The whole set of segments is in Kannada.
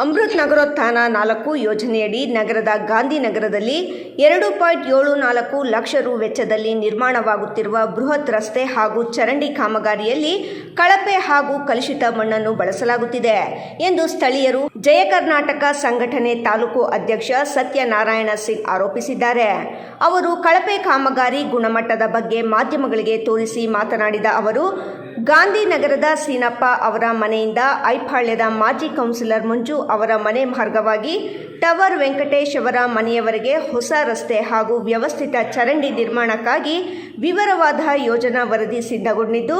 ಅಮೃತ್ ನಗರೋತ್ಥಾನ 4 ಯೋಜನೆಯಡಿ ನಗರದ ಗಾಂಧಿನಗರದಲ್ಲಿ 2.74 ಲಕ್ಷ ರು ವೆಚ್ಚದಲ್ಲಿ ನಿರ್ಮಾಣವಾಗುತ್ತಿರುವ ಬೃಹತ್ ರಸ್ತೆ ಹಾಗೂ ಚರಂಡಿ ಕಾಮಗಾರಿಯಲ್ಲಿ ಕಳಪೆ ಹಾಗೂ ಕಲುಷಿತ ಮಣ್ಣನ್ನು ಬಳಸಲಾಗುತ್ತಿದೆ ಎಂದು ಸ್ಥಳೀಯರು ಜಯ ಕರ್ನಾಟಕ ಸಂಘಟನೆ ತಾಲೂಕು ಅಧ್ಯಕ್ಷ ಸತ್ಯನಾರಾಯಣ ಸಿಂಗ್ ಆರೋಪಿಸಿದ್ದಾರೆ. ಅವರು ಕಳಪೆ ಕಾಮಗಾರಿ ಗುಣಮಟ್ಟದ ಬಗ್ಗೆ ಮಾಧ್ಯಮಗಳಿಗೆ ತೋರಿಸಿ ಮಾತನಾಡಿದ ಅವರು, ಗಾಂಧಿನಗರದ ಸೀನಪ್ಪ ಅವರ ಮನೆಯಿಂದ ಐಪಾಳ್ಯದ ಮಾಜಿ ಕೌನ್ಸಿಲರ್ ಮಂಜು ಅವರ ಮನೆ ಮಾರ್ಗವಾಗಿ ಟವರ್ ವೆಂಕಟೇಶ್ ಅವರ ಮನೆಯವರೆಗೆ ಹೊಸ ರಸ್ತೆ ಹಾಗೂ ವ್ಯವಸ್ಥಿತ ಚರಂಡಿ ನಿರ್ಮಾಣಕ್ಕಾಗಿ ವಿವರವಾದ ಯೋಜನಾ ವರದಿ ಸಿದ್ಧಗೊಂಡಿದ್ದು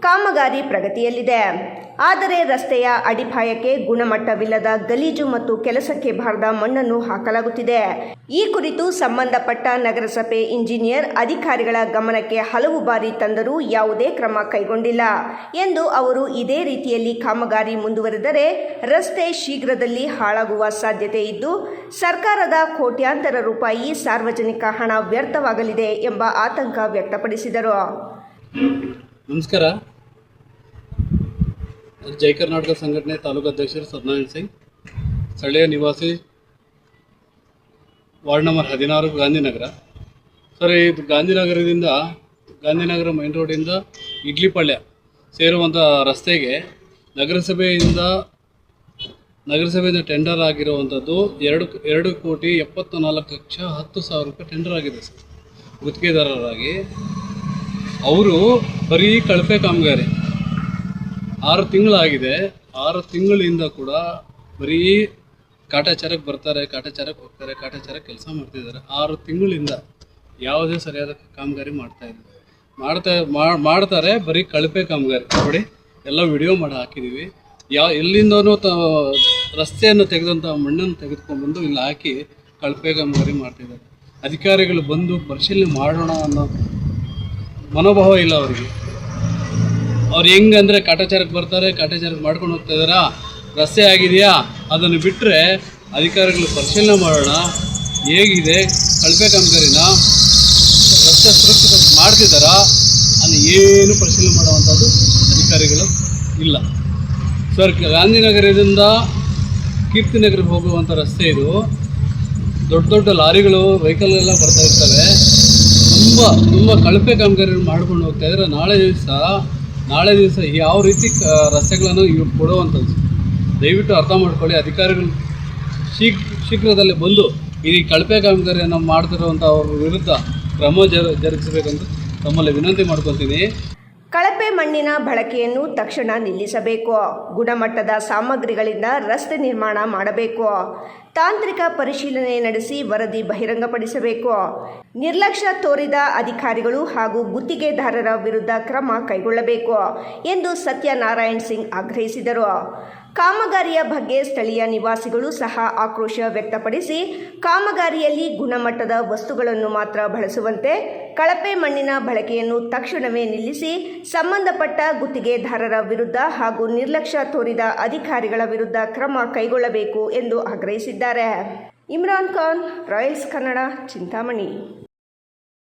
ಕಾಮಗಾರಿ ಪ್ರಗತಿಯಲ್ಲಿದೆ. ಆದರೆ ರಸ್ತೆಯ ಅಡಿಪಾಯಕ್ಕೆ ಗುಣಮಟ್ಟವಿಲ್ಲದ ಗಲೀಜು ಮತ್ತು ಕೆಲಸಕ್ಕೆ ಬಾರದ ಮಣ್ಣನ್ನು ಹಾಕಲಾಗುತ್ತಿದೆ. ಈ ಕುರಿತು ಸಂಬಂಧಪಟ್ಟ ನಗರಸಭೆ ಇಂಜಿನಿಯರ್ ಅಧಿಕಾರಿಗಳ ಗಮನಕ್ಕೆ ಹಲವು ಬಾರಿ ತಂದರೂ ಯಾವುದೇ ಕ್ರಮ ಕೈಗೊಂಡಿಲ್ಲ ಎಂದು ಅವರು ಇದೇ ರೀತಿಯಲ್ಲಿ ಕಾಮಗಾರಿ ಮುಂದುವರೆದರೆ ರಸ್ತೆ ಶೀಘ್ರದಲ್ಲಿ ಹಾಳಾಗುವ ಸಾಧ್ಯತೆ ಇದ್ದು ಸರ್ಕಾರದ ಕೋಟ್ಯಾಂತರ ರೂಪಾಯಿ ಸಾರ್ವಜನಿಕ ಹಣ ವ್ಯರ್ಥವಾಗಲಿದೆ ಎಂಬ ಆತಂಕ ವ್ಯಕ್ತಪಡಿಸಿದರು. ನಮಸ್ಕಾರ. ಜಯ ಕರ್ನಾಟಕ ಸಂಘಟನೆ ತಾಲೂಕು ಅಧ್ಯಕ್ಷರು ಸತ್ಯನಾರಾಯಣ ಸಿಂಗ್, ಸ್ಥಳೀಯ ನಿವಾಸಿ, ವಾರ್ಡ್ ನಂಬರ್ 16 ಗಾಂಧಿನಗರ. ಸರ್, ಇದು ಗಾಂಧಿನಗರ ಮೈನ್ ರೋಡಿಂದ ಇಡ್ಲಿಪಾಳ್ಯ ಸೇರುವಂಥ ರಸ್ತೆಗೆ ನಗರಸಭೆಯಿಂದ ಟೆಂಡರ್ ಆಗಿರುವಂಥದ್ದು 2,74,10,00,000 ರೂಪಾಯಿ ಟೆಂಡರ್ ಆಗಿದೆ ಸರ್. ಗುತ್ತಿಗೆದಾರರಾಗಿ ಅವರು ಬರೀ ಕಳಪೆ ಕಾಮಗಾರಿ 6 ತಿಂಗಳಾಗಿದೆ. 6 ತಿಂಗಳಿಂದ ಕೂಡ ಬರೀ ಕಾಟಾಚಾರಕ್ಕೆ ಬರ್ತಾರೆ, ಕಾಟಾಚಾರಕ್ಕೆ ಹೋಗ್ತಾರೆ, ಕಾಟಾಚಾರಕ್ಕೆ ಕೆಲಸ ಮಾಡ್ತಿದ್ದಾರೆ. 6 ತಿಂಗಳಿಂದ ಯಾವುದೇ ಸರಿಯಾದ ಕಾಮಗಾರಿ ಮಾಡ್ತಾರೆ. ಬರೀ ಕಳಪೆ ಕಾಮಗಾರಿ ನೋಡಿ, ಎಲ್ಲ ವಿಡಿಯೋ ಮಾಡಿ ಹಾಕಿದ್ದೀವಿ. ಎಲ್ಲಿಂದನೂ ರಸ್ತೆಯನ್ನು ತೆಗೆದಂಥ ಮಣ್ಣನ್ನು ತೆಗೆದುಕೊಂಡ್ಬಂದು ಇಲ್ಲಿ ಹಾಕಿ ಕಳಪೆ ಕಾಮಗಾರಿ ಮಾಡ್ತಿದ್ದಾರೆ. ಅಧಿಕಾರಿಗಳು ಬಂದು ಪರಿಶೀಲನೆ ಮಾಡೋಣ ಅನ್ನೋ ಮನೋಭಾವ ಇಲ್ಲ ಅವರಿಗೆ. ಅವ್ರು ಹೆಂಗಂದರೆ ಕಾಟಾಚಾರಕ್ಕೆ ಬರ್ತಾರೆ, ಕಾಟಾಚಾರಕ್ಕೆ ಮಾಡ್ಕೊಂಡು ಹೋಗ್ತಾ ಇದ್ದಾರಾ, ರಸ್ತೆ ಆಗಿದೆಯಾ ಅದನ್ನು ಬಿಟ್ಟರೆ ಅಧಿಕಾರಿಗಳು ಪರಿಶೀಲನೆ ಮಾಡೋಣ, ಹೇಗಿದೆ ಕಳಪೆ ಕಾಮಗಾರಿನ ರಸ್ತೆ ಸುರಕ್ಷಿತ ಮಾಡ್ತಿದ್ದಾರಾ ಅನ್ನೋ ಏನು ಪರಿಶೀಲನೆ ಮಾಡುವಂಥದ್ದು ಅಧಿಕಾರಿಗಳು ಇಲ್ಲ. ಸರ್, ಗಾಂಧಿನಗರದಿಂದ ಕೀರ್ತಿನಗರಕ್ಕೆ ಹೋಗುವಂಥ ರಸ್ತೆ ಇದು. ದೊಡ್ಡ ದೊಡ್ಡ ಲಾರಿಗಳು, ವೆಹಿಕಲ್ ಎಲ್ಲ ಬರ್ತಾ ಇರ್ತವೆ. ತುಂಬ ಕಳಪೆ ಕಾಮಗಾರಿ ಮಾಡ್ಕೊಂಡು ಹೋಗ್ತಾ ಇದ್ದಾರೆ. ನಾಳೆ ದಿವಸ ಯಾವ ರೀತಿ ರಸ್ತೆಗಳನ್ನು ಇವ್ರು ಕೊಡುವಂಥದ್ದು ದಯವಿಟ್ಟು ಅರ್ಥ ಮಾಡ್ಕೊಳ್ಳಿ. ಅಧಿಕಾರಿಗಳು ಶೀಘ್ರದಲ್ಲೇ ಬಂದು ಈ ಕಳಪೆ ಕಾಮಗಾರಿಯನ್ನು ಮಾಡ್ತಿರುವಂಥ ಅವ್ರ ವಿರುದ್ಧ ಕ್ರಮ ಜರುಗಿಸಬೇಕಂತ ತಮ್ಮಲ್ಲಿ ವಿನಂತಿ ಮಾಡ್ಕೊತೀನಿ. ಕಳಪೆ ಮಣ್ಣಿನ ಬಳಕೆಯನ್ನು ತಕ್ಷಣ ನಿಲ್ಲಿಸಬೇಕು. ಗುಣಮಟ್ಟದ ಸಾಮಗ್ರಿಗಳಿಂದ ರಸ್ತೆ ನಿರ್ಮಾಣ ಮಾಡಬೇಕು. ತಾಂತ್ರಿಕ ಪರಿಶೀಲನೆ ನಡೆಸಿ ವರದಿ ಬಹಿರಂಗಪಡಿಸಬೇಕು. ನಿರ್ಲಕ್ಷ್ಯ ತೋರಿದ ಅಧಿಕಾರಿಗಳು ಹಾಗೂ ಗುತ್ತಿಗೆದಾರರ ವಿರುದ್ಧ ಕ್ರಮ ಕೈಗೊಳ್ಳಬೇಕು ಎಂದು ಸತ್ಯನಾರಾಯಣ್ ಸಿಂಗ್ ಆಗ್ರಹಿಸಿದರು. ಕಾಮಗಾರಿಯ ಬಗ್ಗೆ ಸ್ಥಳೀಯ ನಿವಾಸಿಗಳು ಸಹ ಆಕ್ರೋಶ ವ್ಯಕ್ತಪಡಿಸಿ ಕಾಮಗಾರಿಯಲ್ಲಿ ಗುಣಮಟ್ಟದ ವಸ್ತುಗಳನ್ನು ಮಾತ್ರ ಬಳಸುವಂತೆ, ಕಳಪೆ ಮಣ್ಣಿನ ಬಳಕೆಯನ್ನು ತಕ್ಷಣವೇ ನಿಲ್ಲಿಸಿ ಸಂಬಂಧಪಟ್ಟ ಗುತ್ತಿಗೆದಾರರ ವಿರುದ್ಧ ಹಾಗೂ ನಿರ್ಲಕ್ಷ್ಯ ತೋರಿದ ಅಧಿಕಾರಿಗಳ ವಿರುದ್ಧ ಕ್ರಮ ಕೈಗೊಳ್ಳಬೇಕು ಎಂದು ಆಗ್ರಹಿಸಿದ್ದಾರೆ. ಇಮ್ರಾನ್ ಖಾನ್, ರಾಯಲ್ಸ್ ಕನ್ನಡ, ಚಿಂತಾಮಣಿ.